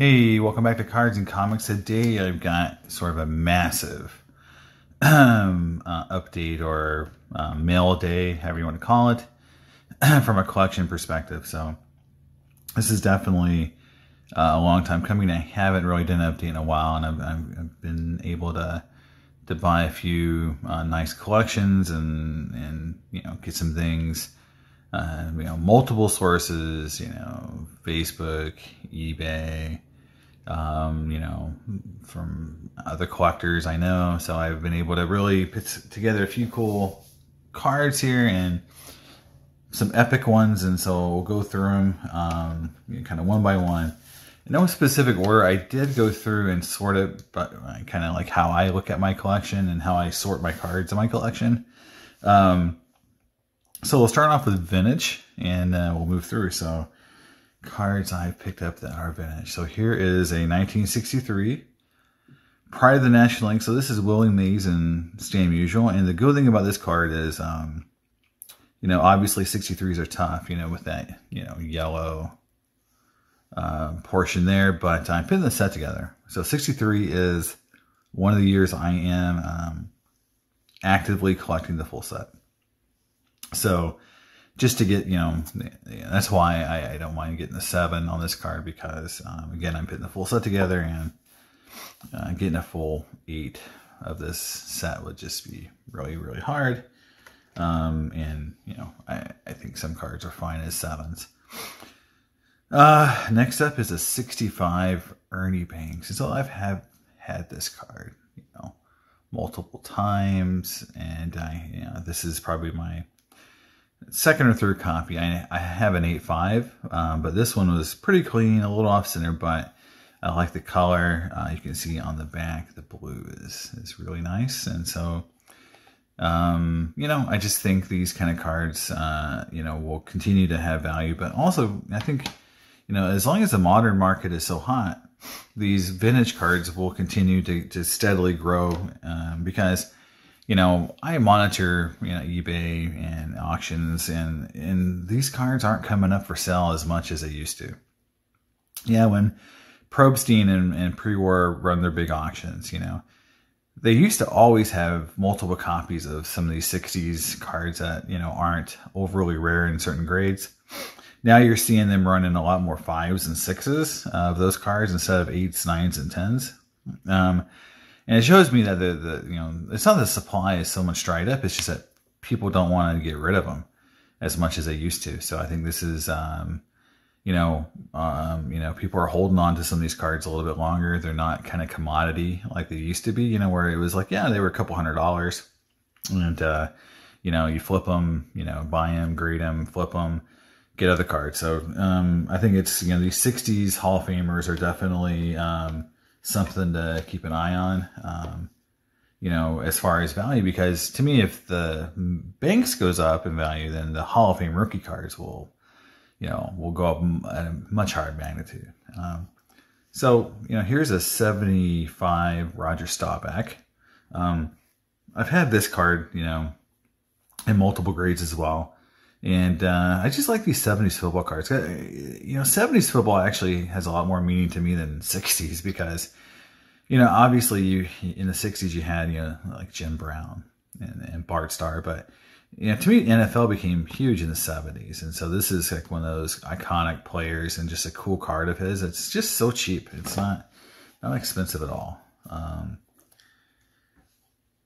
Hey, welcome back to Cards and Comics. Today I've got sort of a massive update or mail day, however you want to call it, from a collection perspective. So this is definitely a long time coming. I haven't really done an update in a while, and I've been able to buy a few nice collections and get some things. Multiple sources, Facebook, eBay, from other collectors I know. So I've been able to really put together a few cool cards here and some epic ones. And so we'll go through them kind of one by one. In no specific order, I did go through and sort it, but kind of like how I look at my collection and how I sort my cards in my collection. So we'll start off with vintage, and we'll move through. So cards I've picked up that are vintage. So here is a 1963 Pride of the National League. So this is Willie Mays and Stan Musial. And the good thing about this card is, obviously 63s are tough, with that, yellow portion there. But I'm putting the set together. So 63 is one of the years I am actively collecting the full set. So just to get, that's why I don't mind getting the 7 on this card, because, again, I'm putting the full set together, and getting a full 8 of this set would just be really, really hard. I think some cards are fine as 7s. Next up is a 65 Ernie Banks. And so I've had this card, multiple times, and this is probably my second or third copy. I have an 8.5, but this one was pretty clean, a little off center, but I like the color. You can see on the back, the blue is really nice. And so, I just think these kind of cards, will continue to have value, but also I think, as long as the modern market is so hot, these vintage cards will continue to steadily grow, because I monitor, eBay and auctions, and these cards aren't coming up for sale as much as they used to. Yeah, when Probstein and Pre-War run their big auctions, they used to always have multiple copies of some of these 60s cards that, aren't overly rare in certain grades. Now you're seeing them running a lot more 5s and 6s of those cards instead of 8s, 9s, and 10s. And it shows me that it's not that the supply is so much dried up. It's just that people don't want to get rid of them as much as they used to. So I think this is, people are holding on to some of these cards a little bit longer. They're not kind of commodity like they used to be, where it was like, yeah, they were a couple $100, and, you flip them, buy them, grade them, flip them, get other cards. So, I think it's, these 60s Hall of Famers are definitely, something to keep an eye on, as far as value, because to me, if the Banks goes up in value, then the Hall of Fame rookie cards will go up at a much higher magnitude. So, here's a 75 Roger Staubach. I've had this card, in multiple grades as well. And I just like these 70s football cards. 70s football actually has a lot more meaning to me than 60s, because, obviously in the 60s you had, like Jim Brown and Bart Starr. But, to me, NFL became huge in the 70s. And so this is like one of those iconic players and just a cool card of his. It's just so cheap. It's not expensive at all.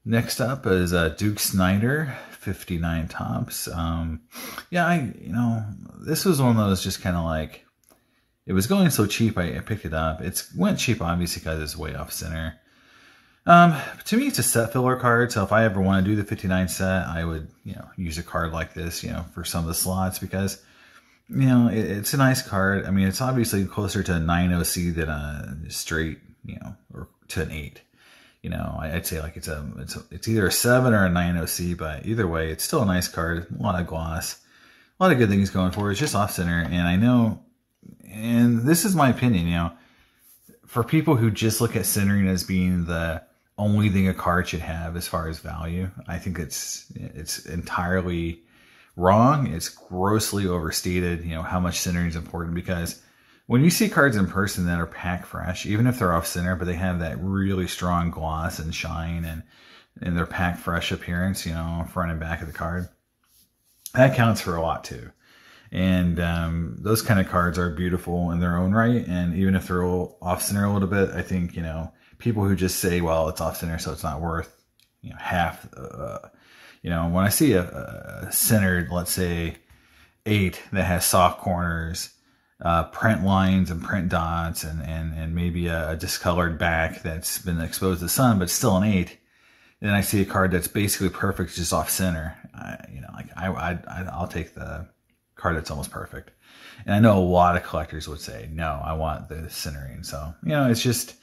Next up is Duke Snider, 59 Topps. This was one of those just kind of like, it was going so cheap, I picked it up. It went cheap, obviously, because it's way off center. To me, it's a set filler card. So if I ever want to do the 59 set, I would, use a card like this, for some of the slots, because, it's a nice card. I mean, it's obviously closer to a 9OC than a straight, or to an 8. I'd say like it's either a 7 or a 9OC, but either way, it's still a nice card. A lot of gloss, a lot of good things going for it. It's just off center, and I know, and this is my opinion, for people who just look at centering as being the only thing a card should have as far as value, I think it's entirely wrong. It's grossly overstated, how much centering is important, because when you see cards in person that are pack fresh, even if they're off center, but they have that really strong gloss and shine and their pack fresh appearance, you know, front and back of the card, that counts for a lot too. And those kind of cards are beautiful in their own right. And even if they're off center a little bit, I think, you know, people who just say, well, it's off center, so it's not worth, you know, half. You know, when I see a centered, let's say 8 that has soft corners, print lines and print dots, and maybe a discolored back that's been exposed to the sun, but still an 8. Then I see a card that's basically perfect, just off center. You know, like I'll take the card that's almost perfect. And I know a lot of collectors would say, no, I want the centering. So, you know, it's just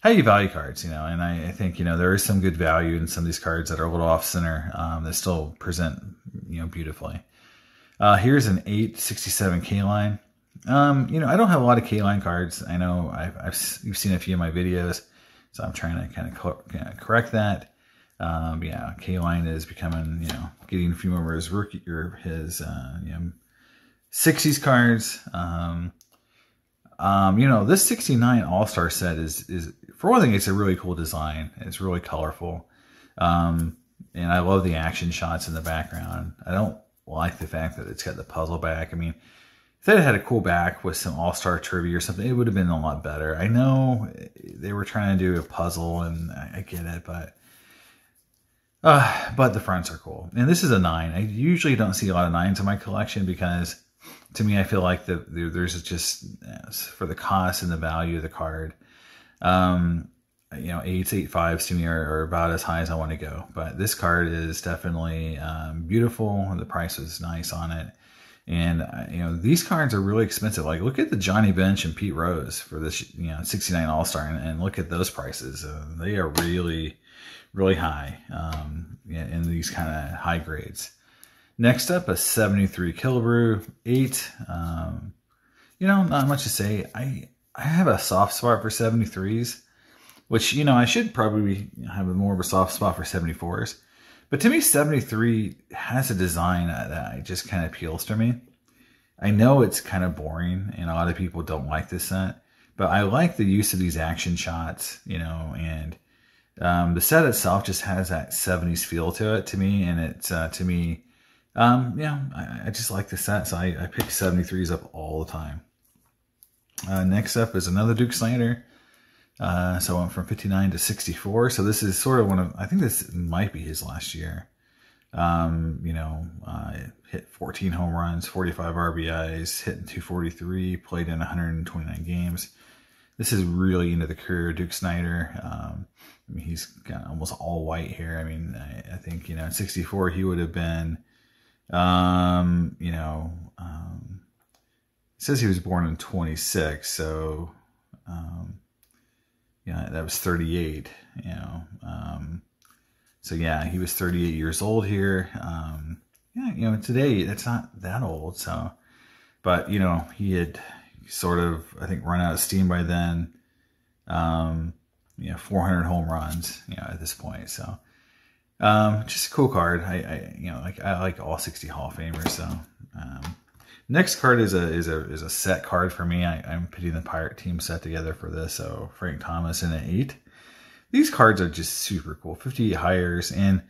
how you value cards, you know. And I think, you know, there is some good value in some of these cards that are a little off center that still present, you know, beautifully. Here's an 867 K-line. You know, I don't have a lot of K-line cards. I know you've seen a few of my videos, so I'm trying to kind of correct that. Yeah, K-line is becoming, you know, getting a few more of his rookie or his, you know, 60s cards. You know, this 69 All-Star set is for one thing, it's a really cool design. It's really colorful. And I love the action shots in the background. I don't like the fact that it's got the puzzle back. I mean, if it had a cool back with some All-Star trivia or something, it would have been a lot better. I know they were trying to do a puzzle, and I get it, but the fronts are cool. And this is a 9. I usually don't see a lot of 9s in my collection because, to me, I feel like there's just, for the cost and the value of the card, you know, 8s, 8.5s to me are about as high as I want to go. But this card is definitely beautiful. The price was nice on it. And, you know, these cards are really expensive. Like, look at the Johnny Bench and Pete Rose for this, you know, 69 All-Star, and look at those prices. They are really, really high in these kind of high grades. Next up, a 73 Killebrew 8. You know, not much to say. I have a soft spot for 73s, which, you know, I should probably have more of a soft spot for 74s. But to me, 73 has a design that just kind of appeals to me. I know it's kind of boring, and a lot of people don't like this set, but I like the use of these action shots, you know, and the set itself just has that 70s feel to it to me, and it's, to me, yeah, I just like the set, so I pick 73s up all the time. Next up is another Duke Snider. So I went from 59 to 64. So this is sort of one of, I think this might be his last year. You know, hit 14 home runs, 45 RBIs, hitting 243, played in 129 games. This is really into the career of Duke Snider. I mean, he's got almost all white hair. I mean, I think, you know, at 64, he would have been, you know, it says he was born in 26. So, yeah, that was 38, you know. So yeah, he was 38 years old here. Yeah, you know, today that's not that old. So, but you know, he had sort of, I think, run out of steam by then. You know, 400 home runs, you know, at this point. So, just a cool card. You know, I like all 60 Hall of Famers. So, next card is a set card for me. I'm putting the Pirate team set together for this. So Frank Thomas in an 8. These cards are just super cool. 58 hires. And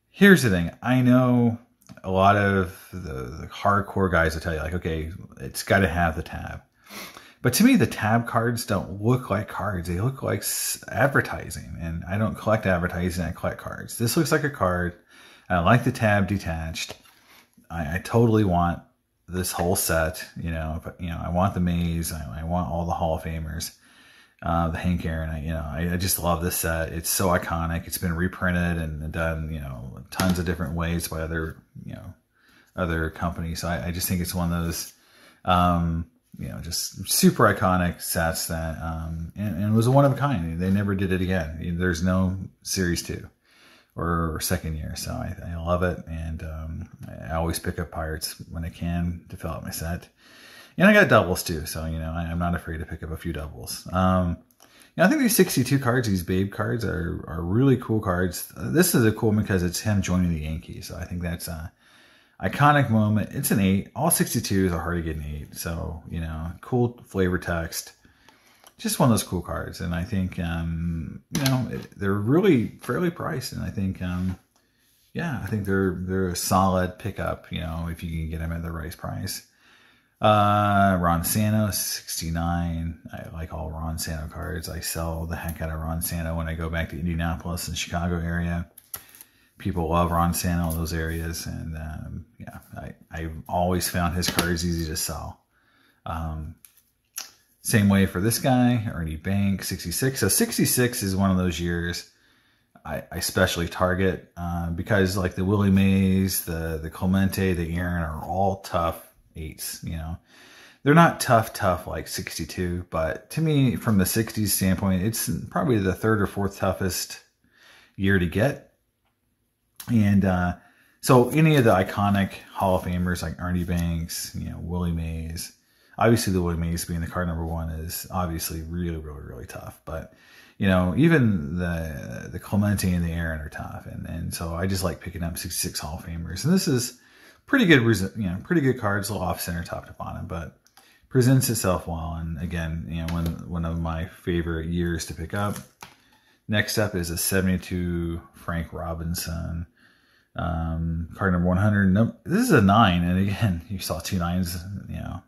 here's the thing. I know a lot of the hardcore guys will tell you, like, okay, it's got to have the tab. But to me, the tab cards don't look like cards. They look like advertising. And I don't collect advertising. I collect cards. This looks like a card. I like the tab detached. I totally want this whole set, you know. But, you know, I want the Mays, I want all the Hall of Famers, the Hank Aaron. I just love this set. It's so iconic. It's been reprinted and done, you know, tons of different ways by other, you know, other companies. So I just think it's one of those, you know, just super iconic sets that, and it was a one of a kind. They never did it again. There's no Series 2. Or second year, so I love it, and I always pick up Pirates when I can to fill out my set. And I got doubles too, so you know I'm not afraid to pick up a few doubles. You know, I think these 62 cards, these Babe cards, are really cool cards. This is a cool one because it's him joining the Yankees, so I think that's iconic moment. It's an 8. All 62s are hard to get an 8. So, you know, cool flavor text. Just one of those cool cards. And I think, you know, they're really fairly priced. And I think, yeah, I think they're a solid pickup, you know, if you can get them at the right price. Ron Santo, 69. I like all Ron Santo cards. I sell the heck out of Ron Santo when I go back to Indianapolis and Chicago area. People love Ron Santo in those areas. And, yeah, I've always found his cards easy to sell. Same way for this guy, Ernie Bank, 66. So 66 is one of those years I especially target because like the Willie Mays, the Clemente, the Aaron are all tough 8s, you know. They're not tough like 62, but to me, from the 60s standpoint, it's probably the 3rd or 4th toughest year to get. And so any of the iconic Hall of Famers like Ernie Banks, you know, Willie Mays, obviously the Willie Mays being the card number 1 is obviously really tough. But, you know, even the Clemente and the Aaron are tough. And so I just like picking up 66 Hall of Famers. And this is pretty good, you know, pretty good cards, a little off center top to bottom, but presents itself well. And again, you know, one of my favorite years to pick up. Next up is a 72 Frank Robinson. Card number 100. No, this is a 9. And again, you saw 2 9s, you know.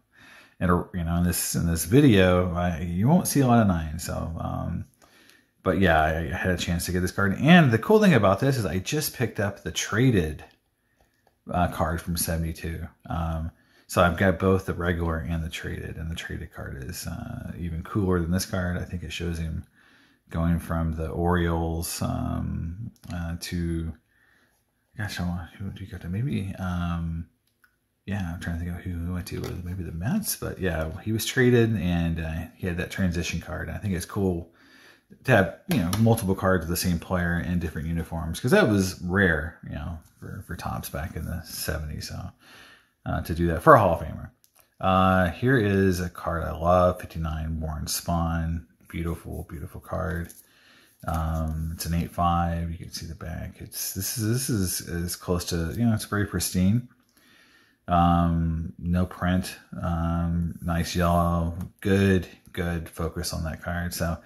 And you know, in this video, you won't see a lot of 9s. So, but yeah, I had a chance to get this card. And the cool thing about this is I just picked up the traded card from 72. So I've got both the regular and the traded. And the traded card is even cooler than this card. I think it shows him going from the Orioles to, gosh, who did he go to? Maybe. Yeah, I'm trying to think of who he went to. Maybe the Mets, but yeah, he was traded and he had that transition card. I think it's cool to have, you know, multiple cards of the same player in different uniforms because that was rare, you know, for Topps back in the 70s. So to do that for a Hall of Famer. Here is a card I love, 59 Warren Spahn. Beautiful card. It's an 8.5. You can see the back. This is as close to, you know, it's very pristine. No print, nice yellow, good focus on that card. So,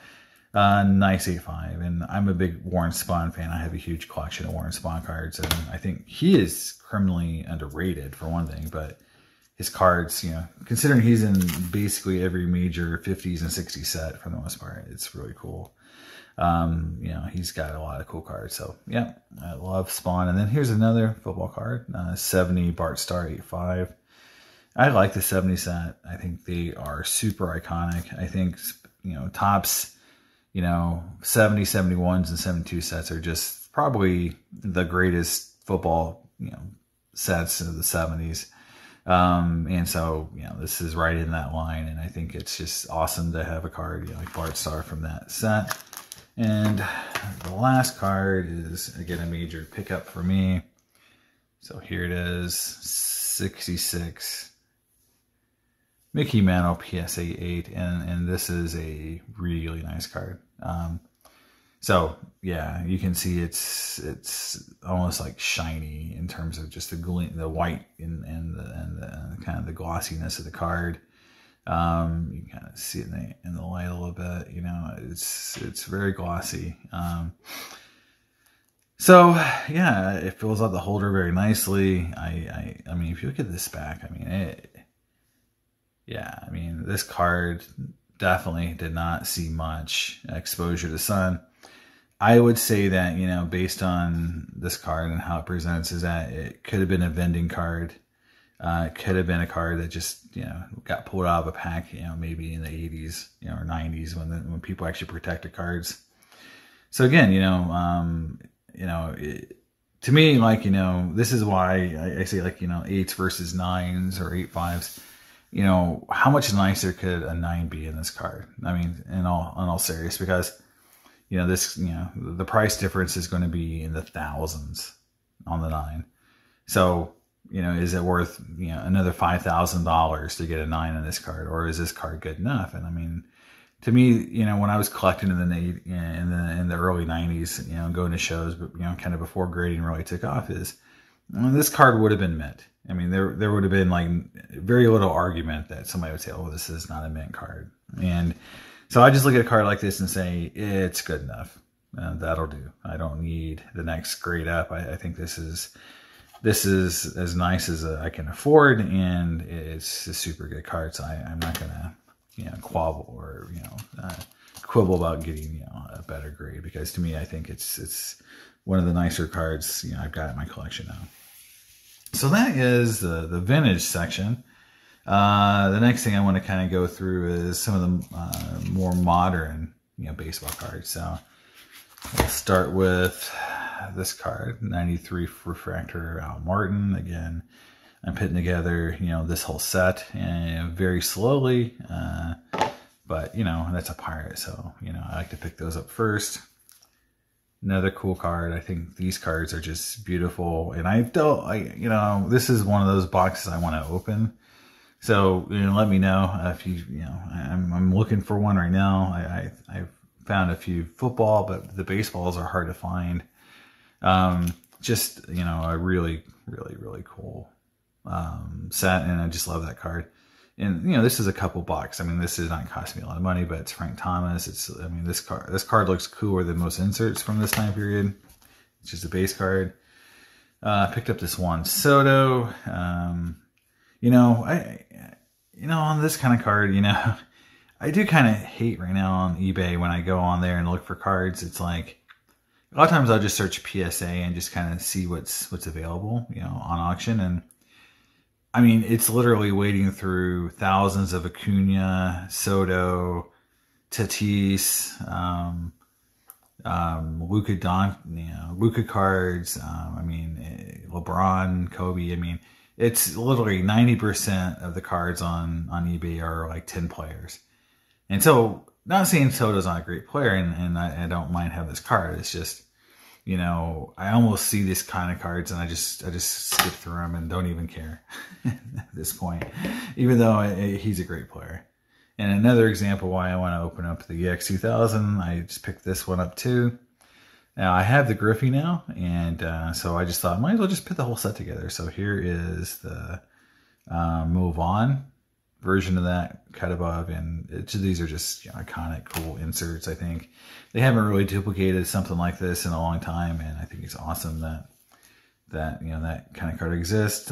nice 8.5. And I'm a big Warren Spahn fan. I have a huge collection of Warren Spahn cards, and I think he is criminally underrated for one thing, but his cards, you know, considering he's in basically every major 50s and 60s set for the most part, it's really cool. You know, he's got a lot of cool cards. So yeah, I love Spawn. And then here's another football card, 70 Bart Starr 8.5. I like the 70 set. I think they are super iconic. I think, you know, Topps, you know, 70, 71s and 72 sets are just probably the greatest football, you know, sets of the 70s. And so, you know, this is right in that line. And I think it's just awesome to have a card, you know, like Bart Starr from that set. And the last card is, again, a major pickup for me. So here it is, 66 Mickey Mantle PSA 8. And this is a really nice card. So yeah, you can see it's almost like shiny in terms of just the gleam, the white and the kind of the glossiness of the card. You can kind of see it in the light a little bit. You know, it's very glossy. So yeah, it fills out the holder very nicely. I mean, if you look at this back, I mean, yeah, I mean, this card definitely did not see much exposure to sun. I would say that, you know, based on this card and how it presents, is that it could have been a vending card. It could have been a card that just, you know, got pulled out of a pack, you know, maybe in the 80s, you know, or 90s when people actually protected cards. So again, you know, to me, like, you know, this is why I say, like, you know, 8s versus 9s or 8.5s. You know, how much nicer could a 9 be in this card? I mean, in all serious, because, you know, this, you know, the price difference is going to be in the thousands on the 9. So, you know, is it worth, you know, another $5,000 to get a 9 in this card, or is this card good enough? And I mean, to me, you know, when I was collecting in the early 90s, you know, going to shows, but, you know, kind of before grading really took off, is this card would have been mint. I mean, there would have been like very little argument that somebody would say, oh, this is not a mint card. And so I just look at a card like this and say, it's good enough. That'll do. I don't need the next grade up. I think this is as nice as I can afford, and it's a super good card. So I'm not gonna, quabble or quibble about getting a better grade, because to me, I think it's one of the nicer cards I've got in my collection now. So that is the vintage section. The next thing I want to kind of go through is some of the more modern baseball cards. So we'll start with this card, 93 refractor Al Martin. Again, I'm putting together this whole set and very slowly, but that's a pirate, so I like to pick those up first. Another cool card. I think these cards are just beautiful, and this is one of those boxes I want to open. So let me know if I'm looking for one right now. I've found a few football, but the baseballs are hard to find. Just a really cool set, and I just love that card. And this is a couple bucks. I mean, this is not costing me a lot of money, but it's Frank Thomas. This card looks cooler than most inserts from this time period. It's just a base card. Picked up this Juan Soto. On this kind of card, I do kind of hate right now on eBay when I go on there and look for cards. It's like a lot of times I'll just search PSA and just kind of see what's available, on auction. And I mean, it's literally wading through thousands of Acuna, Soto, Tatis, Luka cards. LeBron, Kobe. I mean, it's literally 90% of the cards on eBay are like 10 players. And so, not saying Soto's not a great player, and I don't mind having this card. It's just, I almost see these kind of cards and I just skip through them and don't even care at this point, even though he's a great player. And another example why I want to open up the EX2000, I just picked this one up too. Now I have the Griffey now, and so I just thought, might as well just put the whole set together. So here is the Move On version of that, cut above, and these are just iconic, cool inserts. I think they haven't really duplicated something like this in a long time, and I think it's awesome that that kind of card exists.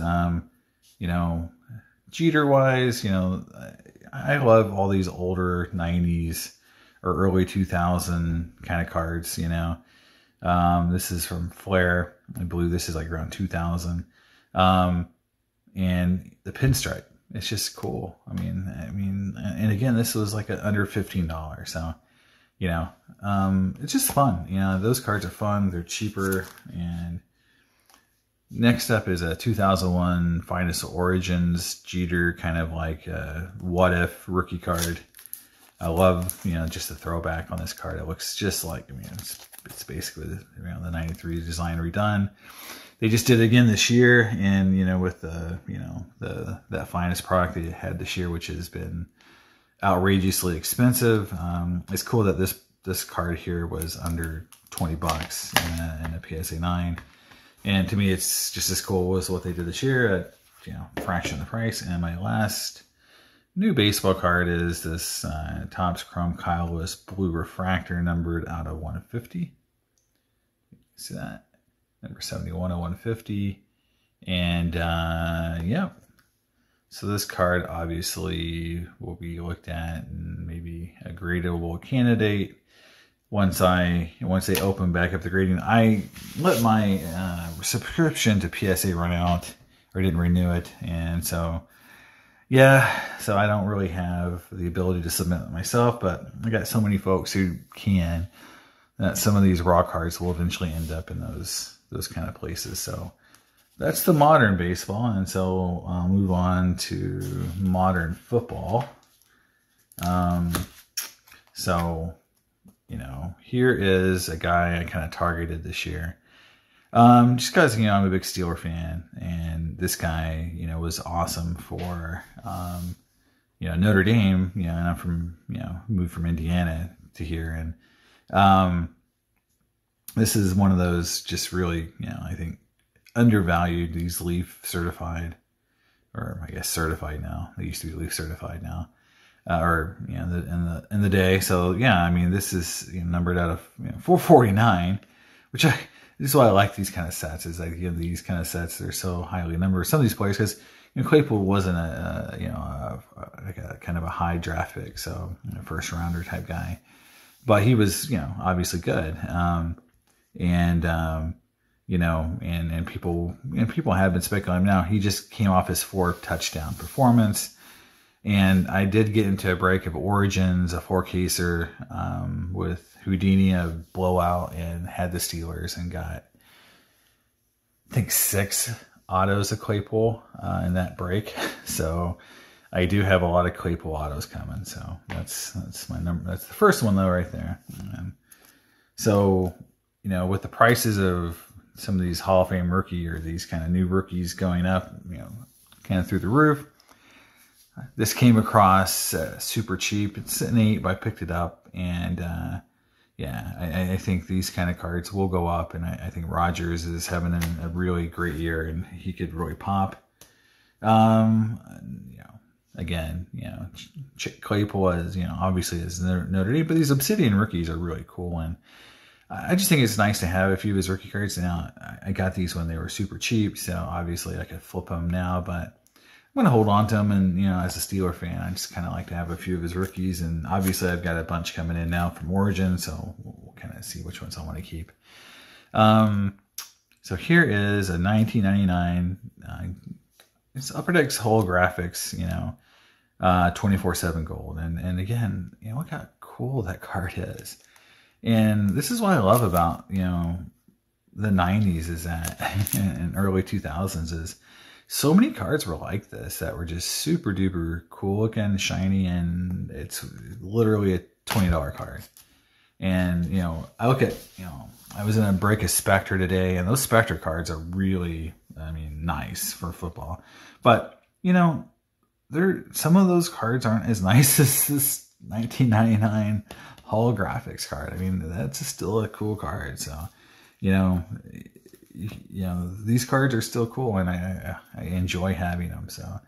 Jeter wise, I love all these older 90s or early 2000 kind of cards. This is from Flair. I believe this is like around 2000, and the pinstripe. It's just cool. I mean, and again, this was like under $15. So, it's just fun. Those cards are fun. They're cheaper. And next up is a 2001 Finest Origins Jeter, kind of like a what if rookie card. I love, just the throwback on this card. It looks just like, it's basically the 93 design redone. They just did it again this year, and with that Finest product they had this year, which has been outrageously expensive. It's cool that this card here was under $20 in a PSA 9, and to me, it's just as cool as what they did this year at fraction of the price. And my last new baseball card is this Topps Chrome Kyle Lewis Blue Refractor, numbered out of 150. See that? Number 71 of 150. And yeah. So this card obviously will be looked at and maybe a gradable candidate once they open back up the grading. I let my subscription to PSA run out, or didn't renew it, and so so I don't really have the ability to submit it myself, but I got so many folks who can that some of these raw cards will eventually end up in those kind of places. So that's the modern baseball, and so I'll move on to modern football. So here is a guy I kind of targeted this year, just because I'm a big Steeler fan, and this guy was awesome for Notre Dame, and I'm from moved from Indiana to here, and this is one of those just really I think undervalued these Leaf certified, or I guess certified now. They used to be Leaf certified now, or you know, in the day. So yeah, I mean, this is, you know, numbered out of, you know, 449, which this is why I like these kind of sets. Is like, you know, these kind of sets, they're so highly numbered. Some of these players, because, you know, Claypool wasn't like a kind of a high draft pick, so, you know, first rounder type guy, but he was, you know, obviously good. You know, and people have been speculating. Now, he just came off his 4 touchdown performance, and I did get into a break of Origins, a 4-caser, with Houdini, a blowout, and had the Steelers, and got, I think, 6 autos of Claypool in that break. So I do have a lot of Claypool autos coming. So that's my number. That's the first one though, right there. So, you know, with the prices of some of these Hall of Fame rookie, or these kind of new rookies going up, you know, kind of through the roof, this came across super cheap. It's an 8, but I picked it up, and yeah, I think these kind of cards will go up, and I think Rodgers is having a really great year, and he could really pop. You know, again, you know, Claypool is, you know, obviously is Notre Dame, but these Obsidian rookies are really cool, and I just think it's nice to have a few of his rookie cards. Now, I got these when they were super cheap, so obviously I could flip them now, but I'm going to hold on to them. And, you know, as a Steeler fan, I just kind of like to have a few of his rookies. And obviously I've got a bunch coming in now from Origin, so we'll kind of see which ones I want to keep. So here is a 1999, it's Upper Deck's holographics, you know, 24/7 gold. And again, you know, look how cool that card is. And this is what I love about, you know, the 90s is that, and early 2000s, is so many cards were like this that were just super duper cool looking, shiny, and it's literally a $20 card. And, you know, I look at, you know, I was in a break of Spectre today, and those Spectre cards are really, I mean, nice for football. But, you know, some of those cards aren't as nice as this 1999 holographics card. I mean, that's still a cool card. So, you know, these cards are still cool, and I enjoy having them. So,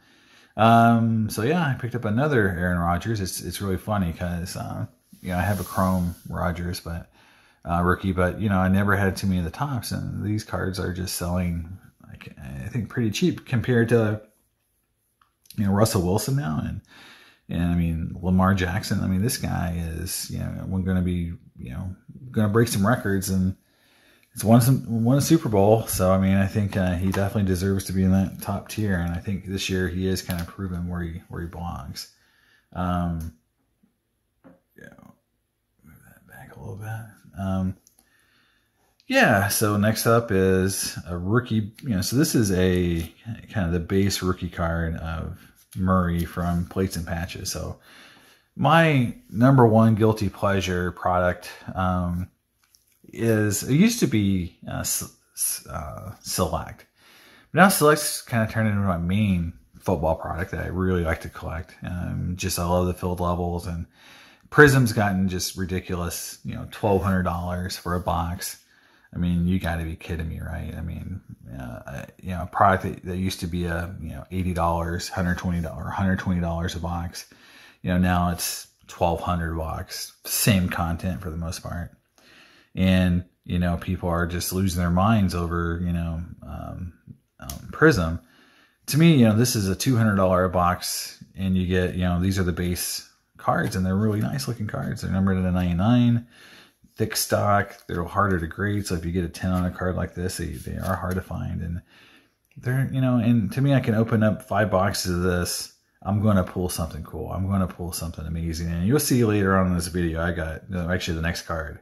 so yeah, I picked up another Aaron Rodgers. It's really funny because, you know, I have a Chrome Rodgers, but rookie, but, you know, I never had too many of the Topps, and these cards are just selling, like, I think pretty cheap compared to, you know, Russell Wilson now, and I mean, Lamar Jackson. I mean, this guy is, you know, we're going to be, you know, going to break some records, and it's won a Super Bowl. So, I mean, I think he definitely deserves to be in that top tier. And I think this year he is kind of proven where he belongs. Yeah, move that back a little bit. Yeah. So next up is a rookie. You know, so this is a kind of the base rookie card of Murray from Plates and Patches. So my number one guilty pleasure product is, it used to be Select, but now Select's kind of turned into my main football product that I really like to collect. Just, I love the field levels, and Prism's gotten just ridiculous, you know, $1,200 for a box. I mean, you got to be kidding me, right? I mean, you know, a product that used to be $80, $120 a box. You know, now it's $1,200, same content for the most part. And, you know, people are just losing their minds over, you know, Prism. To me, you know, this is a $200 a box, and you get, you know, these are the base cards, and they're really nice looking cards. They're numbered at a 99. Thick stock, they're harder to grade, so if you get a 10 on a card like this, they are hard to find. And they're, you know, and to me, I can open up 5 boxes of this, I'm going to pull something cool. I'm going to pull something amazing. And you'll see later on in this video, I got, actually the next card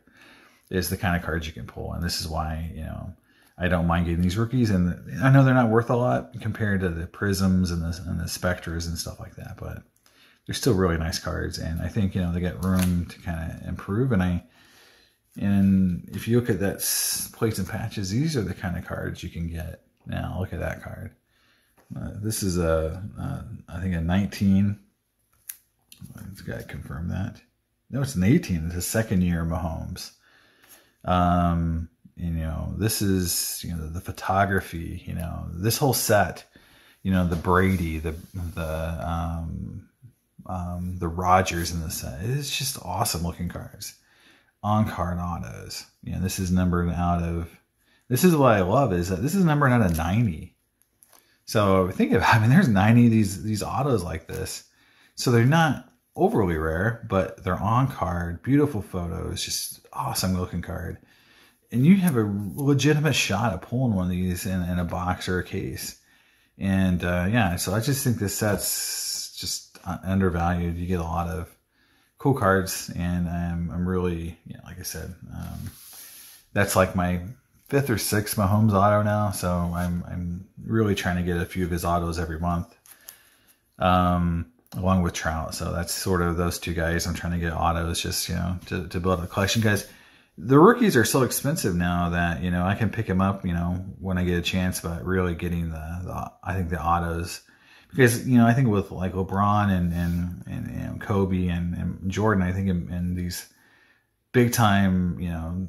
is the kind of cards you can pull. And this is why, you know, I don't mind getting these rookies. And I know they're not worth a lot compared to the Prisms and the Spectres and stuff like that, but they're still really nice cards. And I think, you know, they got room to kind of improve. And if you look at that Plates and Patches, these are the kind of cards you can get. Now, look at that card. This is I think a 19. Let's got to confirm that. No, it's an 18. It's a second year Mahomes. you know, this is, you know, the photography, you know, this whole set, you know, the Brady, the Rogers in the set. It's just awesome looking cards. On-card autos. You know, this is numbered out of, this is what I love, is that this is numbered out of 90. So think of, I mean, there's 90 of these autos like this. So they're not overly rare, but they're on card, beautiful photos, just awesome looking card. And you have a legitimate shot at pulling one of these in a box or a case. And yeah, so I just think this set's just undervalued. You get a lot of cool cards, and I'm really, you know, like I said, that's like my 5th or 6th Mahomes auto now. So I'm really trying to get a few of his autos every month, along with Trout. So that's sort of those two guys. I'm trying to get autos, just, you know, to build a collection, guys. The rookies are so expensive now that, you know, I can pick them up, you know, when I get a chance, but really getting I think the autos, because, you know, I think with like LeBron and Kobe and Jordan, I think in these big time, you know,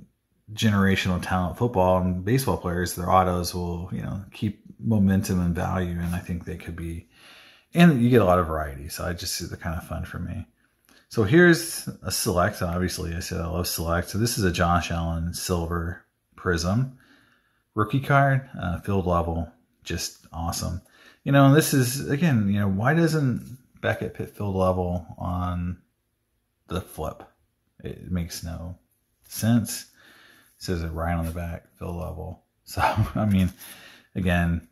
generational talent football and baseball players, their autos will, you know, keep momentum and value. And I think they could be, and you get a lot of variety. So I just see they're kind of fun for me. So here's a select. Obviously, I said I love select. So this is a Josh Allen silver prism rookie card, field level, just awesome. You know, and this is, again, you know, why doesn't Beckett put field level on the flip? It makes no sense. It says it right on the back, field level. So, I mean, again,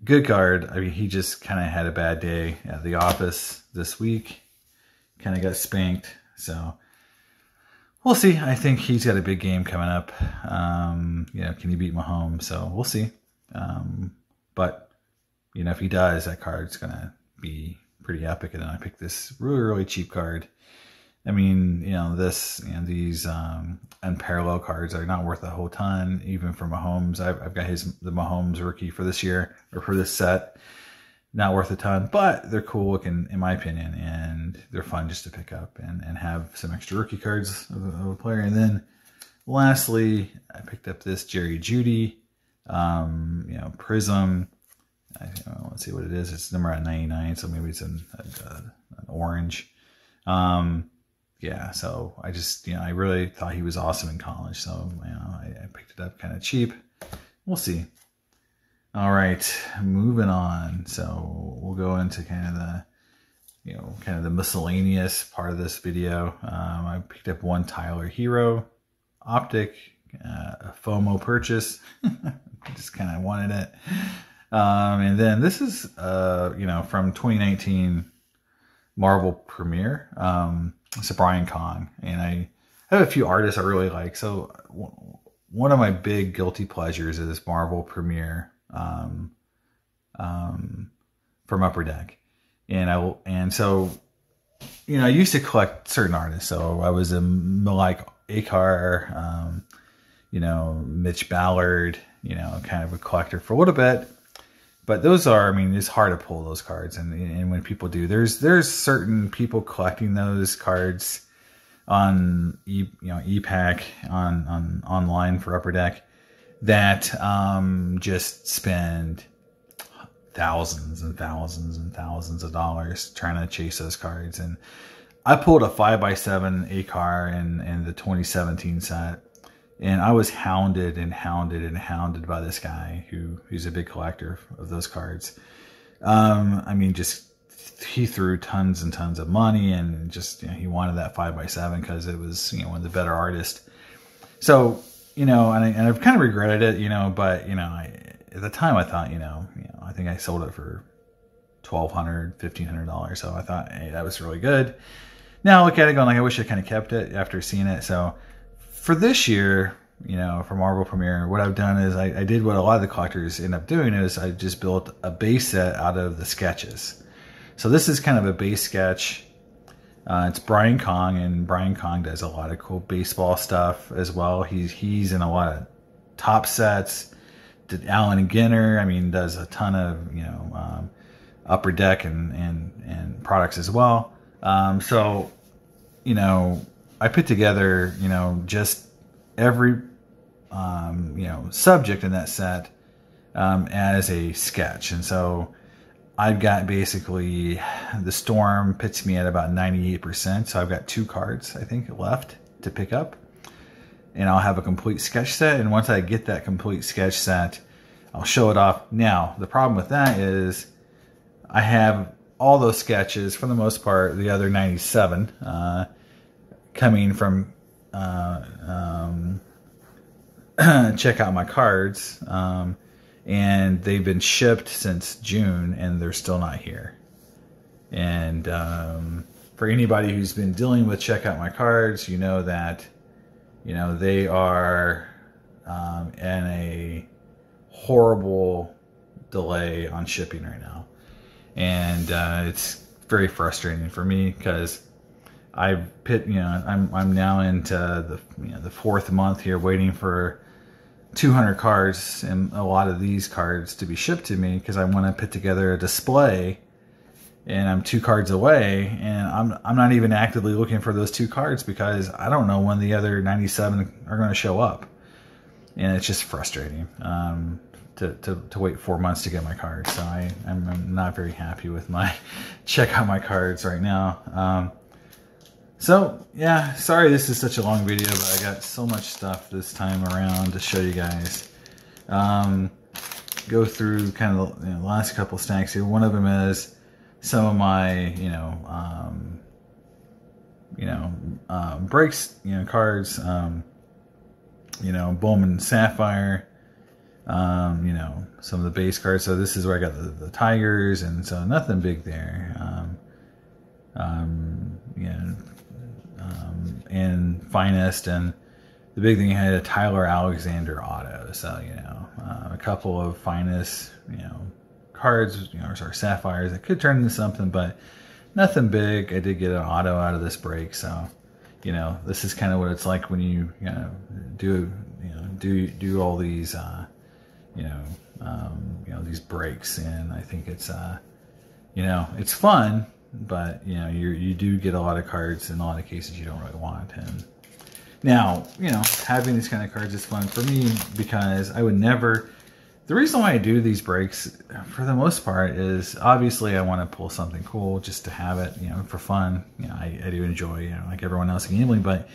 good card. I mean, he just kind of had a bad day at the office this week. Kind of got spanked. So we'll see. I think he's got a big game coming up. You know, can he beat Mahomes? So we'll see. But, you know, if he does, that card's going to be pretty epic. And then I picked this really, really cheap card. I mean, you know, these unparalleled cards are not worth a whole ton, even for Mahomes. I've got the Mahomes rookie for this year, or for this set. Not worth a ton, but they're cool looking, in my opinion, and they're fun just to pick up and have some extra rookie cards of a player. And then lastly, I picked up this Jerry Jeudy, you know, prism. Let's see what it is. It's number 99, so maybe it's an orange. Yeah, so I just, you know, I really thought he was awesome in college, so, you know, I picked it up kind of cheap. We'll see. All right, moving on. So we'll go into kind of the, you know, kind of the miscellaneous part of this video. I picked up one Tyler Hero Optic, a FOMO purchase. Just kind of wanted it. And then this is, you know, from 2019 Marvel Premiere. It's a Brian Kong, and I have a few artists I really like. So one of my big guilty pleasures is Marvel Premiere. From Upper Deck, and so, you know, I used to collect certain artists. So I was a Malik Akar, you know, Mitch Ballard, you know, kind of a collector for a little bit. But those are, I mean, it's hard to pull those cards, and when people do, there's certain people collecting those cards on ePack on online for Upper Deck that just spend thousands and thousands and thousands of dollars trying to chase those cards. And I pulled a 5x7 ACAR in the 2017 set, and I was hounded and hounded and hounded by this guy who's a big collector of those cards. I mean, just he threw tons and tons of money, and just, you know, he wanted that 5x7 because it was, you know, one of the better artists. So, you know, and I've kind of regretted it, you know, but, you know, at the time I thought, you know, I think I sold it for $1,200, $1,500. So I thought, hey, that was really good. Now I look at it going, like, I wish I kind of kept it after seeing it. So for this year, you know, for Marvel Premiere, what I've done is I did what a lot of the collectors end up doing, is I just built a base set out of the sketches. So this is kind of a base sketch. It's Brian Kong, and Brian Kong does a lot of cool baseball stuff as well. He's in a lot of top sets. Did Allen & Ginter, I mean, does a ton of, you know, Upper Deck and products as well. So, you know, I put together, you know, just every subject in that set as a sketch. And so I've got basically the Storm puts me at about 98%. So I've got 2 cards, I think, left to pick up. And I'll have a complete sketch set. And once I get that complete sketch set, I'll show it off. Now, the problem with that is I have all those sketches, for the most part, the other 97, coming from check out my cards. And they've been shipped since June, and they're still not here. And for anybody who's been dealing with check out my cards, you know that they are in a horrible delay on shipping right now, and it's very frustrating for me because I'm now into the 4th month here waiting for 200 cards and a lot of these cards to be shipped to me because I want to put together a display, and I'm 2 cards away, and I'm not even actively looking for those 2 cards because I don't know when the other 97 are going to show up, and it's just frustrating to wait 4 months to get my cards. So I'm not very happy with my check out my cards right now. So yeah, sorry this is such a long video, but I got so much stuff this time around to show you guys. Go through kind of the last couple stacks here. One of them is some of my breaks, cards, Bowman Sapphire, some of the base cards. So this is where I got the Tigers, and so nothing big there. And Finest, and the big thing, I had a Tyler Alexander auto. So a couple of Finest cards, or Sapphires that could turn into something, but nothing big. I did get an auto out of this break, so this is kind of what it's like when you do all these these breaks, and I think it's it's fun. But you do get a lot of cards in a lot of cases you don't really want. And now having these kind of cards is fun for me because I would never. The reason why I do these breaks for the most part is obviously I want to pull something cool just to have it for fun. I do enjoy like everyone else gambling, but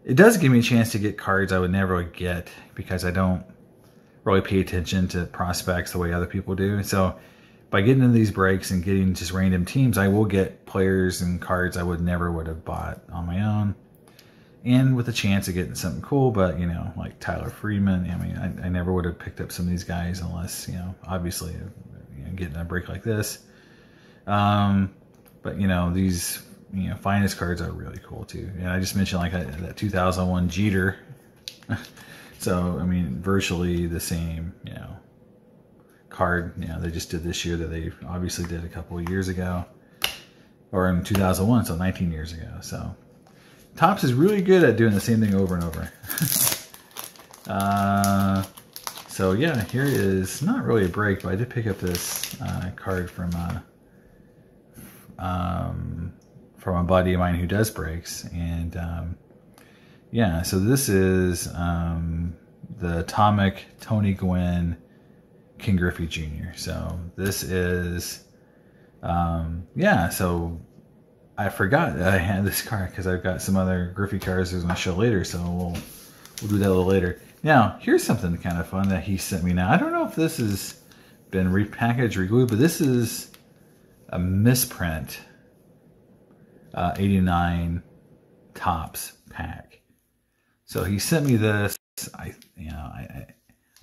it does give me a chance to get cards I would never get because I don't really pay attention to prospects the way other people do. So by getting into these breaks and getting just random teams, I will get players and cards I never would have bought on my own, and with a chance of getting something cool. But like Tyler Freeman, I never would have picked up some of these guys unless obviously getting a break like this. But these Finest cards are really cool too. And I just mentioned like that 2001 Jeter. So virtually the same card they just did this year that they obviously did a couple of years ago, or in 2001, so 19 years ago. So Topps is really good at doing the same thing over and over. So yeah, here is not really a break, but I did pick up this card from a buddy of mine who does breaks, and yeah, so this is the Atomic Tony Gwynn King Griffey Jr. So this is, yeah, so I forgot that I had this card because I've got some other Griffey cards I was going to show later, so we'll do that a little later. Now, here's something kind of fun that he sent me now. I don't know if this has been repackaged, reglued, but this is a misprint 89 Topps pack. So he sent me this. I'm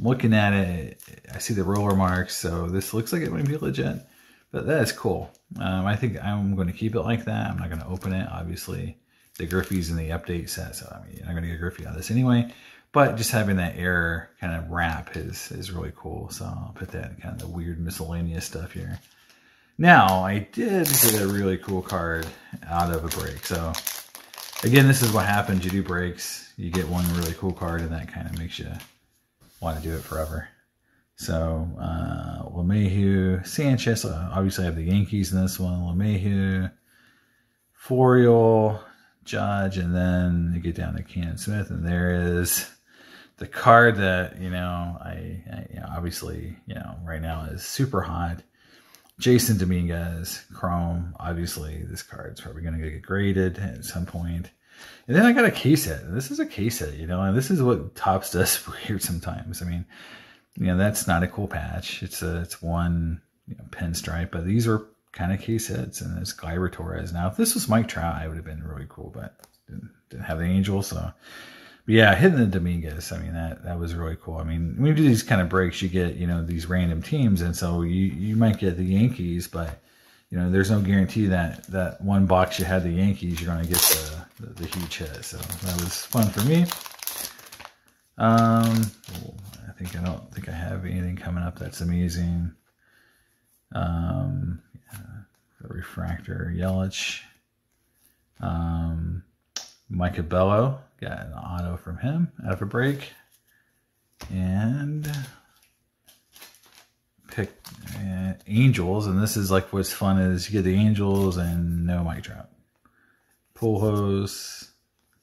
looking at it. I see the roller marks, so this looks like it might be legit. But that is cool. I think I'm going to keep it like that. I'm not going to open it. Obviously, the Griffey's in the update set, so you're not going to get a Griffey out of this anyway. But just having that air kind of wrap is really cool. So I'll put that in kind of the weird miscellaneous stuff here. Now, I did get a really cool card out of a break. So again, this is what happens. You do breaks, you get one really cool card, and that kind of makes you want to do it forever. So LeMahieu, Sanchez, obviously I have the Yankees in this one, LeMahieu, Florial, Judge, and then you get down to Cannon Smith, and there is the card that, I obviously, right now is super hot. Jason Dominguez, Chrome. Obviously, this card's probably going to get graded at some point. And then I got a case hit. This is a case hit, and this is what Topps does weird sometimes. I mean, that's not a cool patch. It's one pinstripe, but these are kind of case hits, and it's Gleyber Torres. Now, if this was Mike Trout, it would have been really cool, but didn't have the Angels, so. But yeah, hitting the Dominguez, I mean, that was really cool. I mean, when you do these kind of breaks, you get, these random teams, and so you might get the Yankees, but, there's no guarantee that one box you had the Yankees, you're going to get the huge hit. So that was fun for me. I don't think I have anything coming up that's amazing. The refractor, Yelich. Micah Bello, got an auto from him out of a break. And picked Angels, and this is like what's fun is you get the Angels and no Mike Trout. Pujols,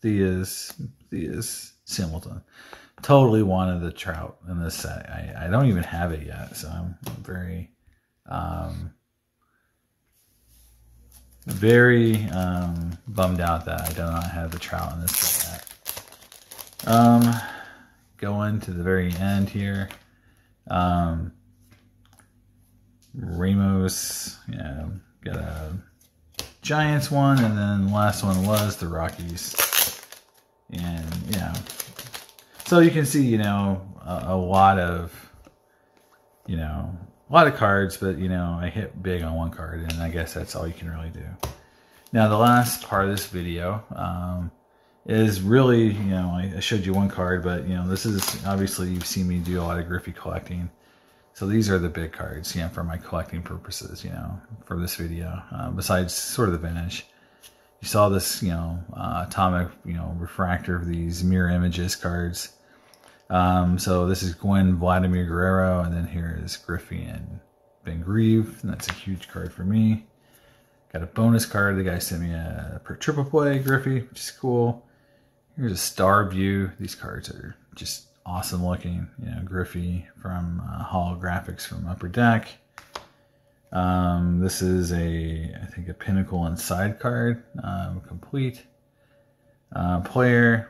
Diaz, Singleton. Totally wanted the Trout in this set. I don't even have it yet, so I'm very bummed out that I do not have the Trout in this set yet. Going to the very end here. Ramos, got a Giants one, and then the last one was the Rockies. And so you can see, a lot of cards, but I hit big on one card, and I guess that's all you can really do. Now the last part of this video is really, I showed you one card, but this is obviously you've seen me do a lot of Griffey collecting. So these are the big cards, for my collecting purposes, for this video. Besides sort of the vintage, you saw this, atomic, refractor of these mirror images cards. So this is Vladimir Guerrero, and then here is Griffey and Ben Grieve, and that's a huge card for me. Got a bonus card. The guy sent me a triple play Griffey, which is cool. Here's a star view. These cards are just awesome looking. Griffey from holographics from Upper Deck. This is I think a Pinnacle Inside card, complete. Player,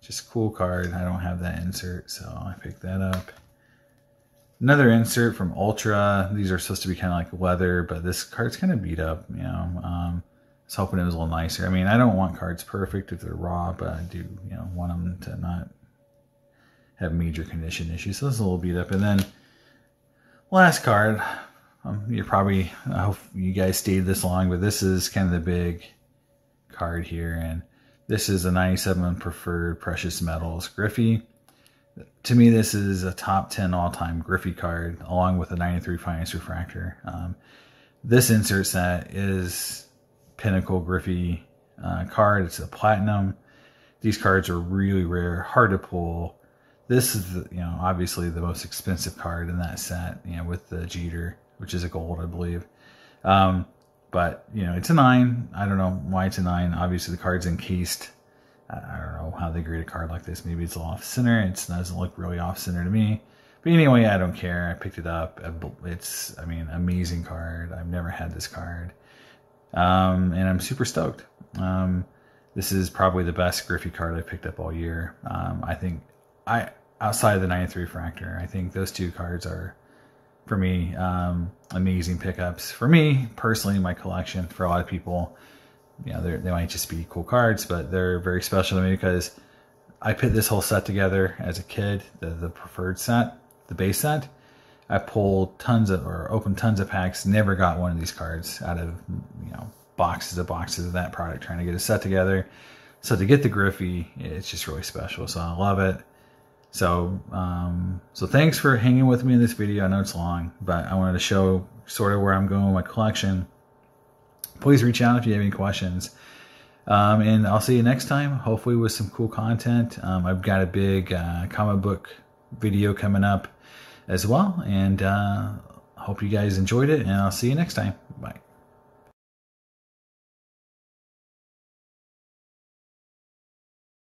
just cool card. I don't have that insert, so I picked that up. Another insert from Ultra. These are supposed to be kind of like leather, but this card's kind of beat up. I was hoping it was a little nicer. I mean, I don't want cards perfect if they're raw, but I do, want them to not have major condition issues. So this is a little beat up. And then last card. You're probably, I hope you guys stayed this long, but this is kind of the big card here, and this is a 97 preferred precious metals Griffey. To me, this is a top 10 all-time Griffey card, along with a 93 finest refractor. This insert set is Pinnacle Griffey card. It's a platinum. These cards are really rare, hard to pull. This is, obviously the most expensive card in that set, with the Jeter, which is a gold, I believe. But, it's a 9. I don't know why it's a 9. Obviously, the card's encased. I don't know how they grade a card like this. Maybe it's off-center. It doesn't look really off-center to me. But anyway, I don't care. I picked it up. It's, amazing card. I've never had this card. And I'm super stoked. This is probably the best Griffey card I picked up all year. I think, outside of the 93 refractor, I think those two cards are, for me, amazing pickups. For me, personally, in my collection, for a lot of people, they might just be cool cards, but they're very special to me because I put this whole set together as a kid, the preferred set, the base set. I pulled opened tons of packs, never got one of these cards out of, boxes of that product, trying to get a set together. So to get the Griffey, it's just really special. So I love it. So, so thanks for hanging with me in this video. I know it's long, but I wanted to show sort of where I'm going with my collection. Please reach out if you have any questions. And I'll see you next time, hopefully with some cool content. I've got a big comic book video coming up as well. And hope you guys enjoyed it, and I'll see you next time. Bye.